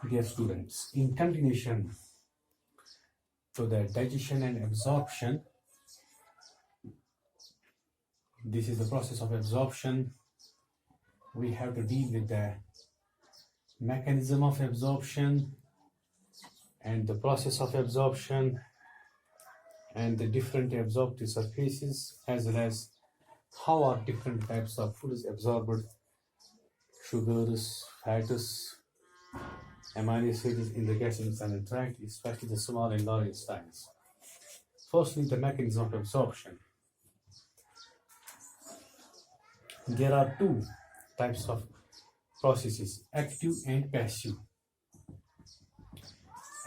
Dear students, in continuation to the digestion and absorption, this is the process of absorption. We have to deal with the mechanism of absorption and the process of absorption and the different absorptive surfaces, as well as how are different types of foods absorbed, sugars, fats, amino acids in the gastrointestinal tract, especially the small and large intestines. Firstly, the mechanism of absorption. There are two types of processes, active and passive.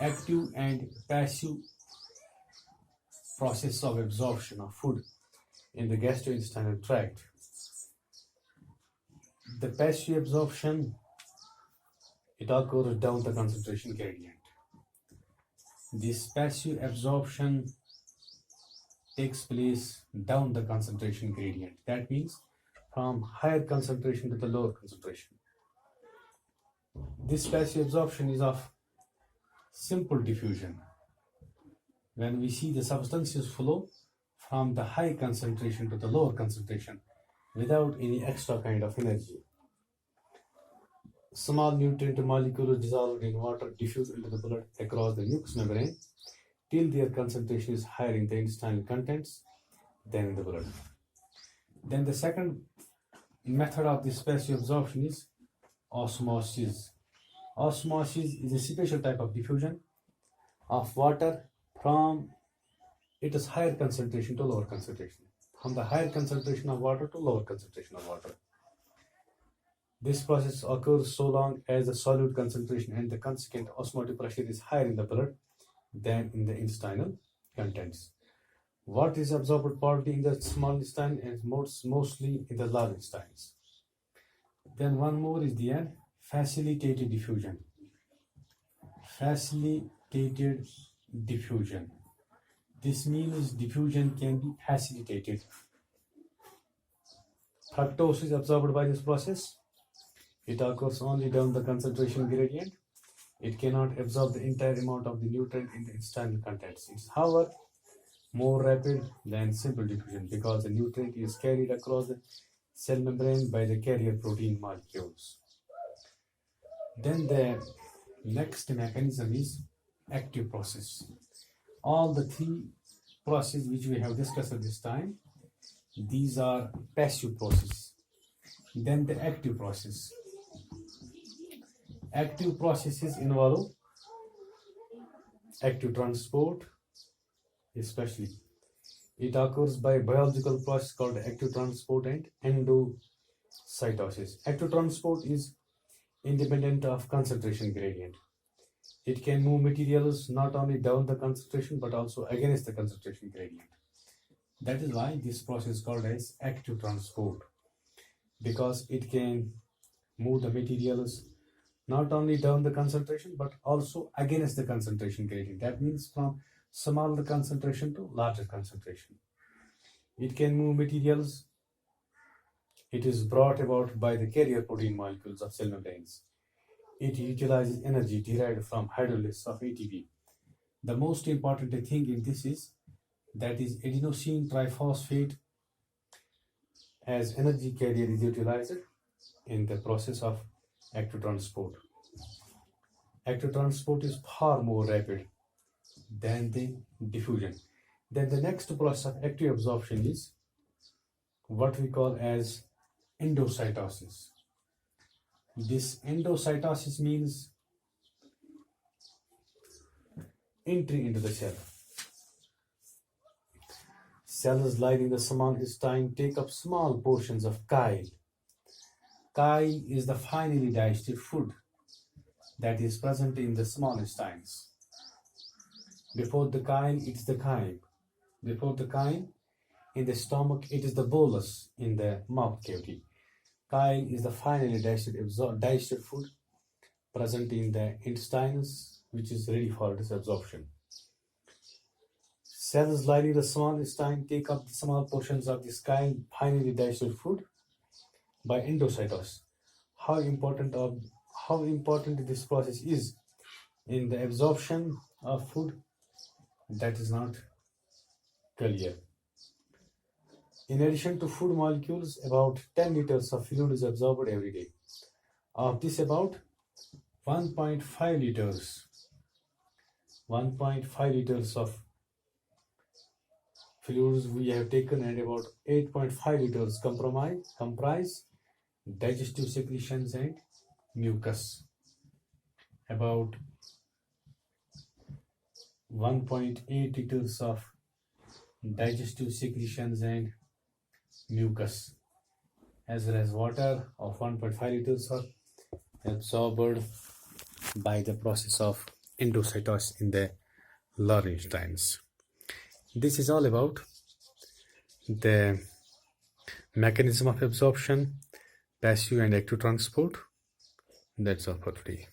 Active and passive process of absorption of food in the gastrointestinal tract. The passive absorption, it occurs down the concentration gradient. This passive absorption takes place down the concentration gradient. That means from higher concentration to the lower concentration. This passive absorption is of simple diffusion. When we see the substances flow from the high concentration to the lower concentration without any extra kind of energy. Small nutrient molecules dissolved in water diffuse into the blood across the mucous membrane till their concentration is higher in the intestinal contents than in the blood. Then the second method of this passive absorption is osmosis. Osmosis is a special type of diffusion of water from its higher concentration to lower concentration, from the higher concentration of water to lower concentration of water. This process occurs so long as the solute concentration and the consequent osmotic pressure is higher in the blood than in the intestinal contents. What is absorbed partly in the small intestine and mostly in the large intestines. Then one more is the facilitated diffusion. Facilitated diffusion. This means diffusion can be facilitated. Fructose is absorbed by this process. It occurs only down the concentration gradient. It cannot absorb the entire amount of the nutrient in the intestinal contents. It is, however, more rapid than simple diffusion because the nutrient is carried across the cell membrane by the carrier protein molecules. Then the next mechanism is active process. All the three processes which we have discussed at this time, these are passive processes. Then the active process. Active processes involve active transport, especially. It occurs by biological process called active transport and endocytosis. Active transport is independent of concentration gradient. It can move materials not only down the concentration but also against the concentration gradient. That is why this process is called as active transport, because it can move the materials not only down the concentration but also against the concentration gradient. That means from smaller concentration to larger concentration. It can move materials. It is brought about by the carrier protein molecules of cell membranes. It utilizes energy derived from hydrolysis of ATP. The most important thing in this is that is adenosine triphosphate as energy carrier is utilized in the process of active transport. Active transport is far more rapid than the diffusion. Then the next process of active absorption is what we call as endocytosis. This endocytosis means entry into the cell. Cells lining the small intestine take up small portions of chyle. Chyle is the finely digested food that is present in the small intestines. Before the chyle, it is the chyme. Before the chyme, in the stomach, it is the bolus in the mouth cavity. Chyle is the finely digested food present in the intestines, which is ready for its absorption. Cells lining the small intestine take up small portions of this finely digested food by endocytosis. How important this process is in the absorption of food, that is not clear. In addition to food molecules, about 10 liters of fluid is absorbed every day. Of this, about 1.5 liters of fluids we have taken, and about 8.5 liters comprise digestive secretions and mucus. About 1.8 liters of digestive secretions and mucus, as well as water of 1.5 liters are absorbed by the process of endocytosis in the large intestines. This is all about the mechanism of absorption, passive and active transport. That's all for today.